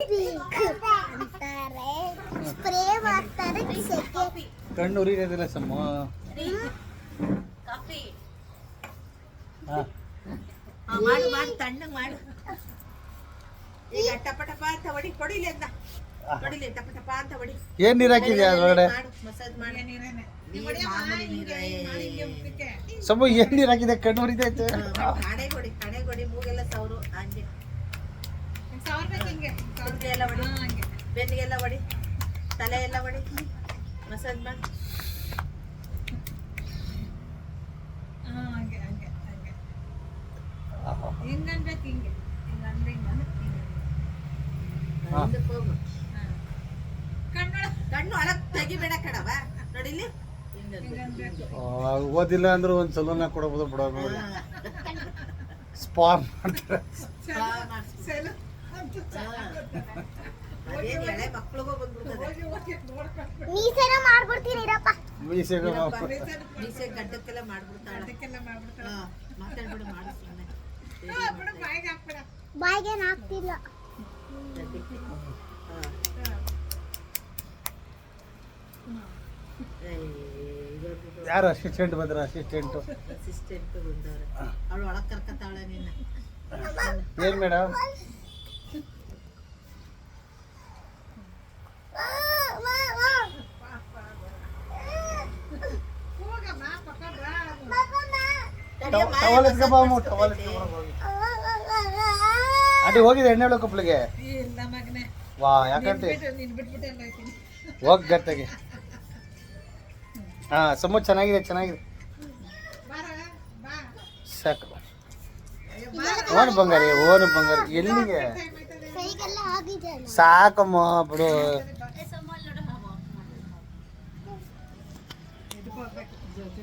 ಅಂತಾರೆ ಸ್ಪ್ರೇ ಮಾಡ್ತಾರೆ ಕಣ್ಣು ಉರಿಯೋದಿಲ್ಲ ಸಮ್ಮ ಕಾಫಿ ಹಾಂ ಮಾಡು ಮಾಡು ತಣ್ಣಗೆ ಮಾಡು ಈಗ ಟಪ ಟಪ ಅಂತ ಹೊಡಿ ಹೊಡಿಲಿ ಅಂತ ಹೊಡಿಲಿ ಟಪ ಟಪ ಅಂತ ಹೊಡಿ ಏನು ನೀರು ಹಾಕಿದ್ಯಾ ಅದರೊಳಗಡೆ ಮಾಡು ಮಸಾಜ್ ಮಾಡಿ ಸಮ್ಮ ಏನು ನೀರು ಹಾಕಿದೆ ಕಣ್ಣು ಉರಿತೈತೆ ಹಣೆ ಕೊಡಿ ಮೂಗೆಲ್ಲ ಸೌರು ಹಂಗೆ ಎಲ್ಲ ಹೊಡಿ ಬೆನ್ನಿಗೆಲ್ಲ ಹೊಡಿ ತಲೆ ಎಲ್ಲ ಹೊಡಿ ಮಸಾಜ್ ಮಾಡಿ ಕಣ್ಣು ಒಳಗ್ ತೆಗಿಬೇಡ ಕಣವ ನೋಡಿಲಿ ಓದಿಲ್ಲ ಅಂದ್ರೆ ಒಂದು ಸಲೂನ ಕೊಡಬಹುದು ಬಿಡೋದು ಸ್ಪಾ ಮಾಡ್ತಾರೆ ಅದೇನ್ ಎಳೆ ಮಕ್ಳಿಗೂ ಬಂದ್ಬಿಡ್ತದೆ ಮೀಸೆನ ಮಾಡ್ಬಿಡ್ತೀನಿರಪ್ಪ ಮೀಸೆಗೆ ಮೀಸೆ ಗಡ್ಡಕ್ಕೆಲ್ಲ ಮಾಡ್ಬಿಡ್ತಾಳೆ ಮಾತಾಡ್ಬಿಡು ಮಾಡು ಸುಮ್ಮನೆ ಬಾಯಿಗೆ ಹಾಕ್ತಿಲ್ಲ ಯಾರು ಅಸಿಸ್ಟೆಂಟ್ ಬಂದ್ರ ಅಸಿಸ್ಟೆಂಟು ಅಸಿಸ್ಟೆಂಟ್ ಬಂದವ್ರೆ ಅವಳು ಒಳಗ್ ಕರ್ಕತಾಳೆ ನಿನ್ನ ಏನು ಮೇಡಮ್ ಟವಲ್ ಎತ್ಕೊಬಾಮು ಟವಲ್ ಅಡಿ ಹೋಗಿದೆ ಎಣ್ಣೆ ಕಪ್ಪಲಿಗೆ ವಾ ಯಾಕಂತೆ ಹೋಗಿ ಗಟ್ಟಿಗೆ ಹಾಂ ಸಮ ಚೆನ್ನಾಗಿದೆ ಚೆನ್ನಾಗಿದೆ ಸಾಕು ಓನ್ ಬಂಗಾರಿ ಎಲ್ಲಿಗೆ ಕೈಗೆಲ್ಲ ಆಗಿದೆ ಸಾಕಮ್ಮ ಬಿಡು